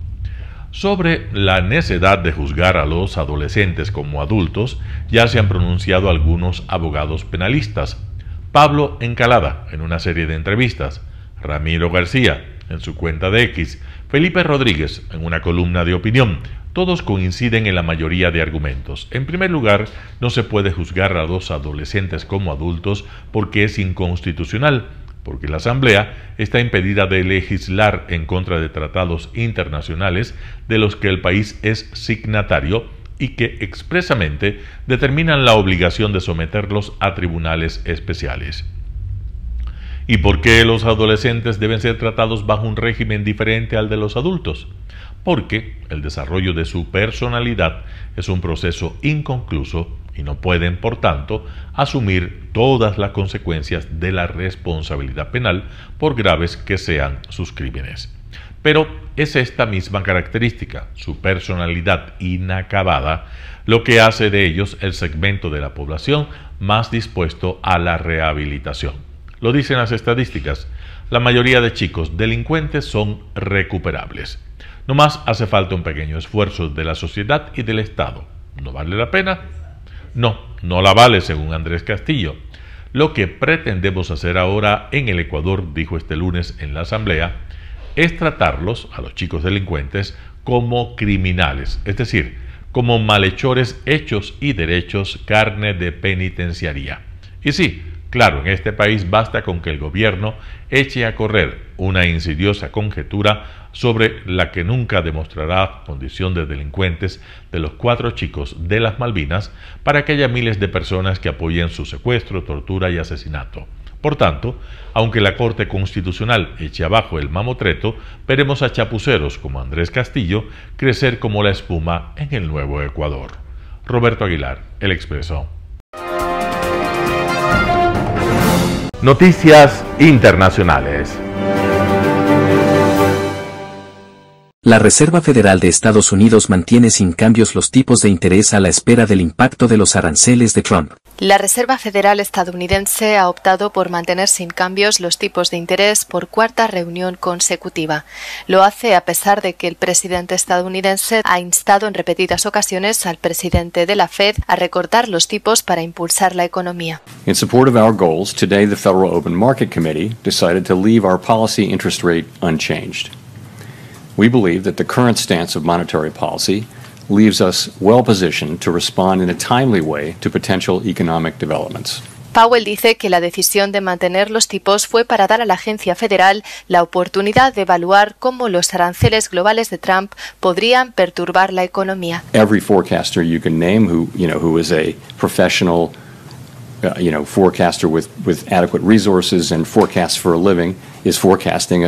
[SPEAKER 5] Sobre la necedad de juzgar a los adolescentes como adultos, ya se han pronunciado algunos abogados penalistas. Pablo Encalada, en una serie de entrevistas, Ramiro García, en su cuenta de X, Felipe Rodríguez, en una columna de opinión. Todos coinciden en la mayoría de argumentos. En primer lugar, no se puede juzgar a los adolescentes como adultos porque es inconstitucional, porque la Asamblea está impedida de legislar en contra de tratados internacionales de los que el país es signatario y que expresamente determinan la obligación de someterlos a tribunales especiales. ¿Y por qué los adolescentes deben ser tratados bajo un régimen diferente al de los adultos? Porque el desarrollo de su personalidad es un proceso inconcluso y no pueden, por tanto, asumir todas las consecuencias de la responsabilidad penal, por graves que sean sus crímenes. Pero es esta misma característica, su personalidad inacabada, lo que hace de ellos el segmento de la población más dispuesto a la rehabilitación. Lo dicen las estadísticas, la mayoría de chicos delincuentes son recuperables. Nomás hace falta un pequeño esfuerzo de la sociedad y del Estado. ¿No vale la pena? No, no la vale, según Andrés Castillo. Lo que pretendemos hacer ahora en el Ecuador, dijo este lunes en la Asamblea, es tratarlos, a los chicos delincuentes, como criminales, es decir, como malhechores hechos y derechos, carne de penitenciaría. Y sí, claro, en este país basta con que el gobierno eche a correr una insidiosa conjetura sobre la que nunca demostrará condición de delincuentes de los 4 chicos de las Malvinas para que haya miles de personas que apoyen su secuestro, tortura y asesinato. Por tanto, aunque la Corte Constitucional eche abajo el mamotreto, veremos a chapuceros como Andrés Castillo crecer como la espuma en el Nuevo Ecuador. Roberto Aguilar, El Expreso. Noticias internacionales.
[SPEAKER 13] La Reserva Federal de Estados Unidos mantiene sin cambios los tipos de interés a la espera del impacto de los aranceles de Trump.
[SPEAKER 14] La Reserva Federal estadounidense ha optado por mantener sin cambios los tipos de interés por 4ª reunión consecutiva. Lo hace a pesar de que el presidente estadounidense ha instado en repetidas ocasiones al presidente de la Fed a recortar los tipos para impulsar la economía.
[SPEAKER 15] In support of our goals, today the Federal Open Market Committee decided to leave our policy interest rate unchanged. We believe that the current stance of monetary policy leaves us well positioned to respond in a timely way to potential economic developments.
[SPEAKER 14] Powell dice que la decisión de mantener los tipos fue para dar a la agencia federal la oportunidad de evaluar cómo los aranceles globales de Trump podrían perturbar la economía.
[SPEAKER 15] Every forecaster you can name who is a professional forecaster with adequate resources and forecasts for a living is forecasting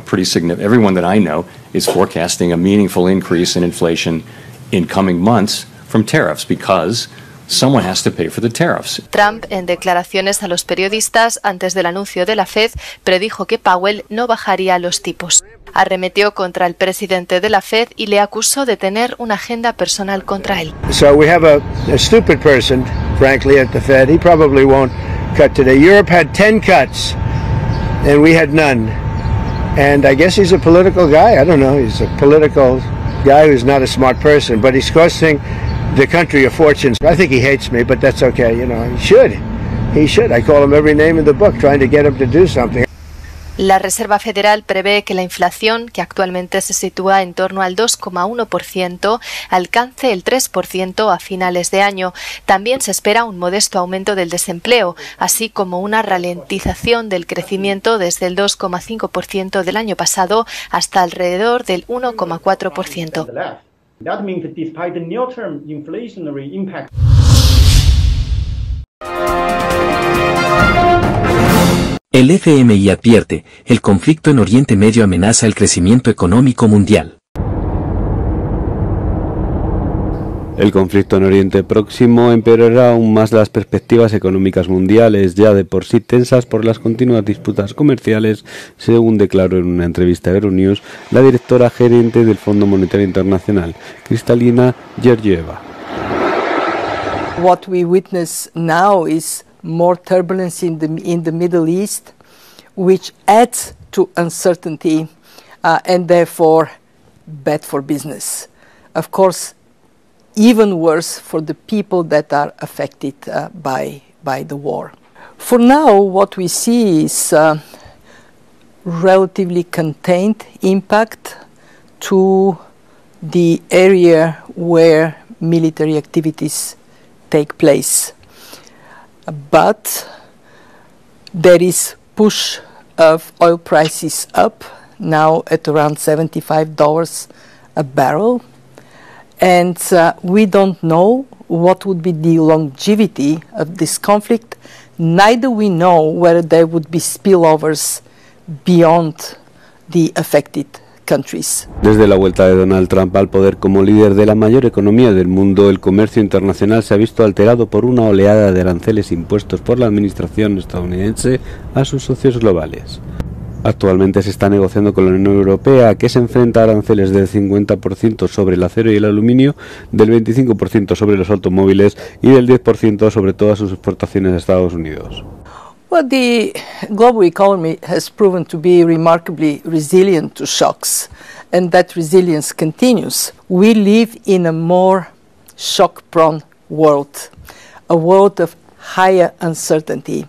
[SPEAKER 15] pretty significant. Everyone that I know is forecasting a meaningful increase in inflation in coming months from tariffs because someone has to pay for the tariffs.
[SPEAKER 14] Trump, en declaraciones a los periodistas antes del anuncio de la Fed, predijo que Powell no bajaría los tipos. Arremetió contra el presidente de la Fed y le acusó de tener una agenda personal contra él.
[SPEAKER 16] So we have a stupid person, frankly, at the Fed. He probably won't cut today. Europe had 10 cuts and we had none. And I guess he's a political guy. I don't know. He's a political guy who's not a smart person, but he's costing the country a fortune. I think he hates me, but that's okay. He should. He should. I call him every name in the book, trying to get him to do something.
[SPEAKER 14] La Reserva Federal prevé que la inflación, que actualmente se sitúa en torno al 2,1%, alcance el 3% a finales de año. También se espera un modesto aumento del desempleo, así como una ralentización del crecimiento desde el 2,5% del año pasado hasta alrededor del 1,4%.
[SPEAKER 17] That means that despite the near-term inflationary impact.
[SPEAKER 13] El FMI advierte, el conflicto en Oriente Medio amenaza el crecimiento económico mundial.
[SPEAKER 18] El conflicto en Oriente Próximo empeorará aún más las perspectivas económicas mundiales, ya de por sí tensas por las continuas disputas comerciales, según declaró en una entrevista a Euronews la directora gerente del Fondo Monetario Internacional, Kristalina Georgieva.
[SPEAKER 19] What we witness now is more turbulence in the Middle East, which adds to uncertainty and therefore bad for business. Of course, even worse for the people that are affected by the war. For now, what we see is relatively contained impact to the area where military activities take place. But there is push of oil prices up, now at around $75 a barrel. And we don't know what would be the longevity of this conflict, neither we know whether there would be spillovers beyond the affected countries.
[SPEAKER 18] Desde la vuelta de Donald Trump al poder como líder de la mayor economía del mundo, el comercio internacional se ha visto alterado por una oleada de aranceles impuestos por la administración estadounidense a sus socios globales. Actualmente se está negociando con la Unión Europea, que se enfrenta a aranceles del 50% sobre el acero y el aluminio, del 25% sobre los automóviles y del 10% sobre todas sus exportaciones a Estados Unidos.
[SPEAKER 19] Well, the global economy has proven to be remarkably resilient to shocks, and that resilience continues. We live in a more shock-prone world, a world of higher uncertainty.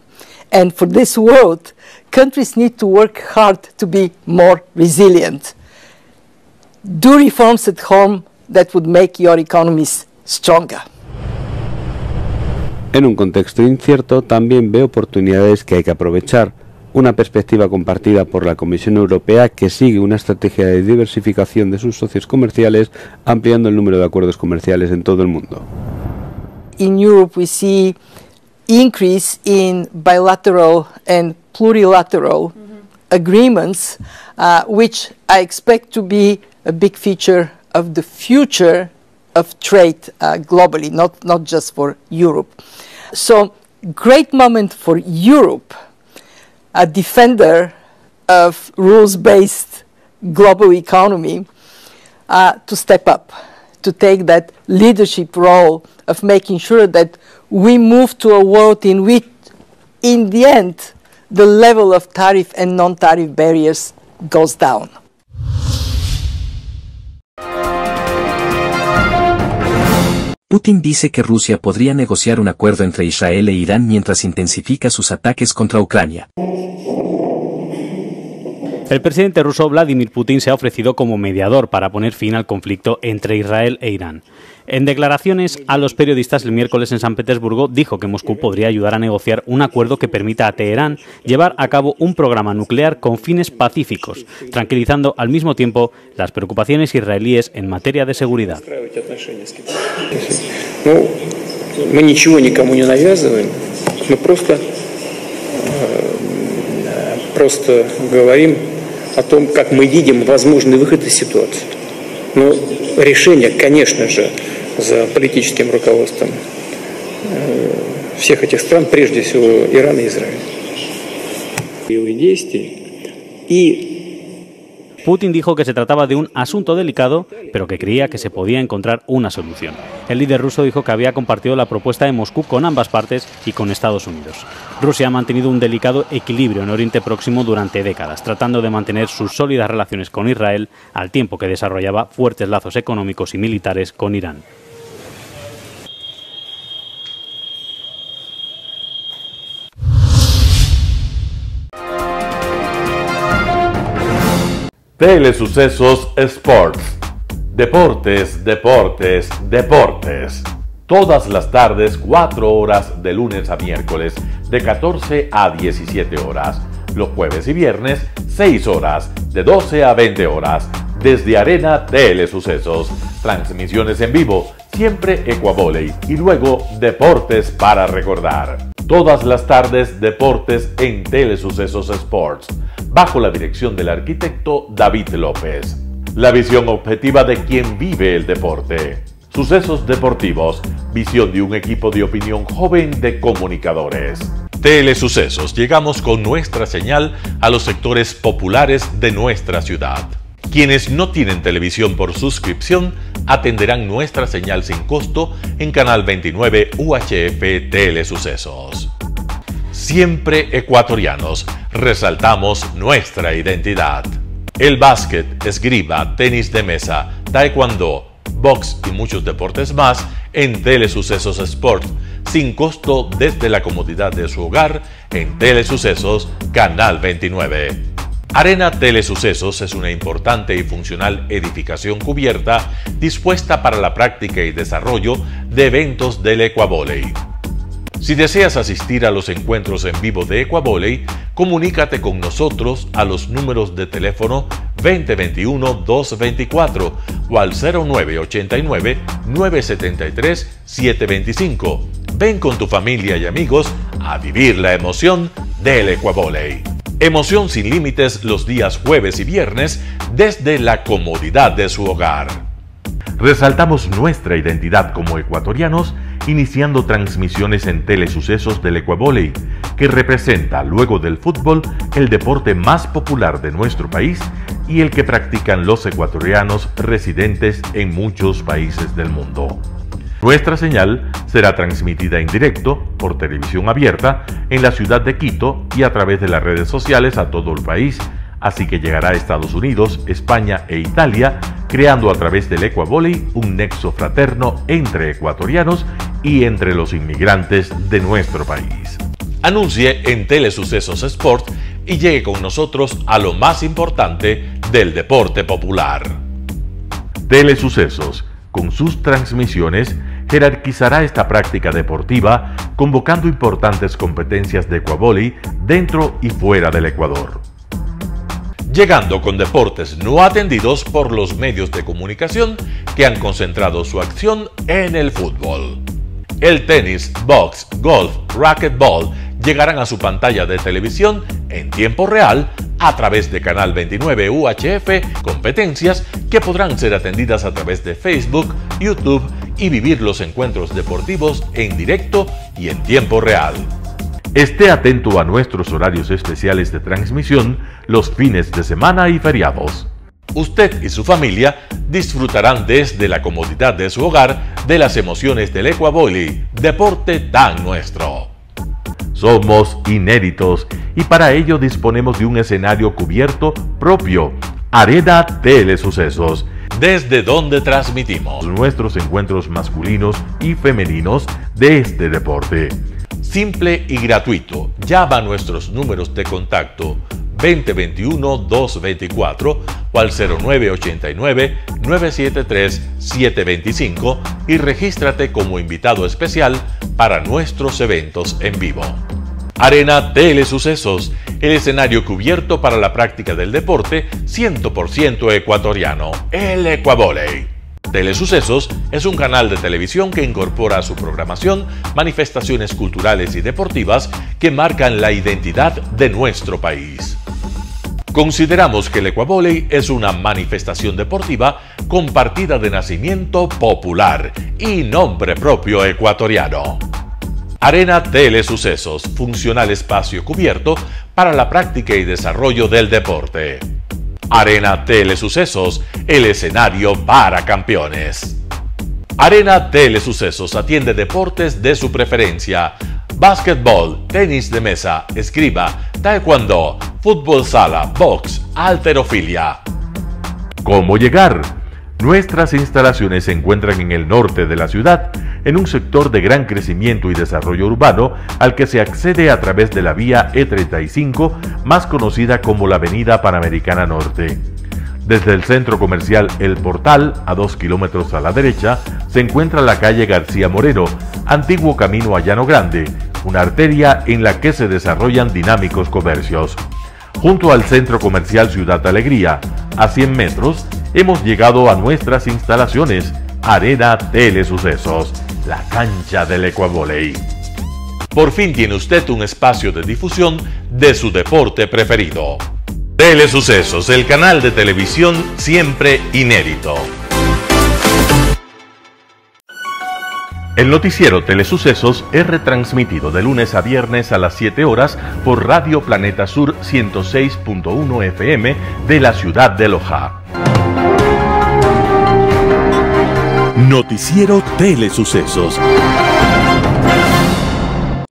[SPEAKER 19] And for this world, countries need to work hard to be more resilient. Do reforms at home that would make your economies stronger.
[SPEAKER 18] En un contexto incierto, también ve oportunidades que hay que aprovechar. Una perspectiva compartida por la Comisión Europea, que sigue una estrategia de diversificación de sus socios comerciales, ampliando el número de acuerdos comerciales en todo el mundo.
[SPEAKER 19] In Europe, we see increase in bilateral and plurilateral agreements, which I expect to be a big feature of the future of trade globally, not just for Europe. So, great moment for Europe, a defender of rules-based global economy, to step up, to take that leadership role of making sure that we move to a world in which, in the end, the level of tariff and non-tariff barriers goes down.
[SPEAKER 13] Putin dice que Rusia podría negociar un acuerdo entre Israel e Irán mientras intensifica sus ataques contra Ucrania.
[SPEAKER 20] El presidente ruso Vladimir Putin se ha ofrecido como mediador para poner fin al conflicto entre Israel e Irán. En declaraciones a los periodistas el miércoles en San Petersburgo dijo que Moscú podría ayudar a negociar un acuerdo que permita a Teherán llevar a cabo un programa nuclear con fines pacíficos, tranquilizando al mismo tiempo las preocupaciones israelíes en materia de seguridad.
[SPEAKER 21] Мы ничего никому не навязываем, мы просто говорим о том, как мы видим возможный выход из ситуации. Но решение, конечно же, за политическим руководством всех этих стран, прежде всего Ирана и Израиля.
[SPEAKER 20] Putin dijo que se trataba de un asunto delicado, pero que creía que se podía encontrar una solución. El líder ruso dijo que había compartido la propuesta de Moscú con ambas partes y con Estados Unidos. Rusia ha mantenido un delicado equilibrio en Oriente Próximo durante décadas, tratando de mantener sus sólidas relaciones con Israel, al tiempo que desarrollaba fuertes lazos económicos y militares con Irán.
[SPEAKER 5] Telesucesos Sports. Deportes, deportes, deportes. Todas las tardes, 4 horas de lunes a miércoles, de 14 a 17 horas. Los jueves y viernes, 6 horas, de 12 a 20 horas. Desde Arena Telesucesos. Transmisiones en vivo, siempre Ecuavoley. Y luego, deportes para recordar. Todas las tardes, deportes en Telesucesos Sports, bajo la dirección del arquitecto David López. La visión objetiva de quien vive el deporte.
[SPEAKER 1] Sucesos deportivos, visión de un equipo de opinión joven de comunicadores. Telesucesos, llegamos con nuestra señal a los sectores populares de nuestra ciudad. Quienes no tienen televisión por suscripción atenderán nuestra señal sin costo en Canal 29 UHF Telesucesos. Siempre ecuatorianos, resaltamos nuestra identidad. El básquet, esgrima, tenis de mesa, taekwondo, box y muchos deportes más en Telesucesos Sport, sin costo desde la comodidad de su hogar en Telesucesos Canal 29. Arena Telesucesos es una importante y funcional edificación cubierta dispuesta para la práctica y desarrollo de eventos del Ecuavolley. Si deseas asistir a los encuentros en vivo de Ecuavolley, comunícate con nosotros a los números de teléfono 2021-224 o al 0989-973-725. Ven con tu familia y amigos a vivir la emoción del Ecuavolley. Emoción sin límites los días jueves y viernes desde la comodidad de su hogar. Resaltamos nuestra identidad como ecuatorianos iniciando transmisiones en Telesucesos del Ecuavolley, que representa, luego del fútbol, el deporte más popular de nuestro país y el que practican los ecuatorianos residentes en muchos países del mundo. Nuestra señal será transmitida en directo por televisión abierta en la ciudad de Quito y a través de las redes sociales a todo el país, así que llegará a Estados Unidos, España e Italia, creando a través del Ecuavolley un nexo fraterno entre ecuatorianos y entre los inmigrantes de nuestro país. Anuncie en Telesucesos Sport y llegue con nosotros a lo más importante del deporte popular. Telesucesos, con sus transmisiones, jerarquizará esta práctica deportiva, convocando importantes competencias de Ecuavolley dentro y fuera del Ecuador. Llegando con deportes no atendidos por los medios de comunicación que han concentrado su acción en el fútbol. El tenis, box, golf, racquetball llegarán a su pantalla de televisión en tiempo real a través de Canal 29 UHF, competencias que podrán ser atendidas a través de Facebook, YouTube y vivir los encuentros deportivos en directo y en tiempo real. Esté atento a nuestros horarios especiales de transmisión los fines de semana y feriados. Usted y su familia disfrutarán desde la comodidad de su hogar de las emociones del Ecuavolley, deporte tan nuestro. Somos inéditos y para ello disponemos de un escenario cubierto propio, Arena Telesucesos, desde donde transmitimos nuestros encuentros masculinos y femeninos de este deporte. Simple y gratuito. Llama a nuestros números de contacto 2021-224 o al 0989-973-725 y regístrate como invitado especial para nuestros eventos en vivo. Arena Telesucesos, el escenario cubierto para la práctica del deporte 100% ecuatoriano, el Ecuavolley. Telesucesos es un canal de televisión que incorpora a su programación manifestaciones culturales y deportivas que marcan la identidad de nuestro país. Consideramos que el Ecuavolley es una manifestación deportiva con partida de nacimiento popular y nombre propio ecuatoriano. Arena Telesucesos, funcional espacio cubierto para la práctica y desarrollo del deporte. Arena Telesucesos, el escenario para campeones. Arena Telesucesos atiende deportes de su preferencia: básquetbol, tenis de mesa, esgrima, taekwondo, fútbol sala, box, halterofilia. ¿Cómo llegar? Nuestras instalaciones se encuentran en el norte de la ciudad, en un sector de gran crecimiento y desarrollo urbano al que se accede a través de la vía E35, más conocida como la Avenida Panamericana Norte. Desde el centro comercial El Portal, a 2 kilómetros a la derecha, se encuentra la calle García Moreno, antiguo camino a Llano Grande, una arteria en la que se desarrollan dinámicos comercios. Junto al centro comercial Ciudad Alegría, a 100 metros, hemos llegado a nuestras instalaciones, Arena Telesucesos, la cancha del Ecuavolley. Por fin tiene usted un espacio de difusión de su deporte preferido. Telesucesos, el canal de televisión siempre inédito. El noticiero Telesucesos es retransmitido de lunes a viernes a las 7 horas por Radio Planeta Sur 106.1 FM de la ciudad de Loja.
[SPEAKER 2] Noticiero Telesucesos.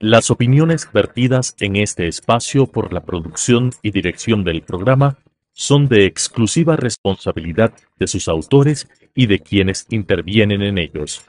[SPEAKER 2] Las opiniones vertidas en este espacio por la producción y dirección del programa son de exclusiva responsabilidad de sus autores y de quienes intervienen en ellos.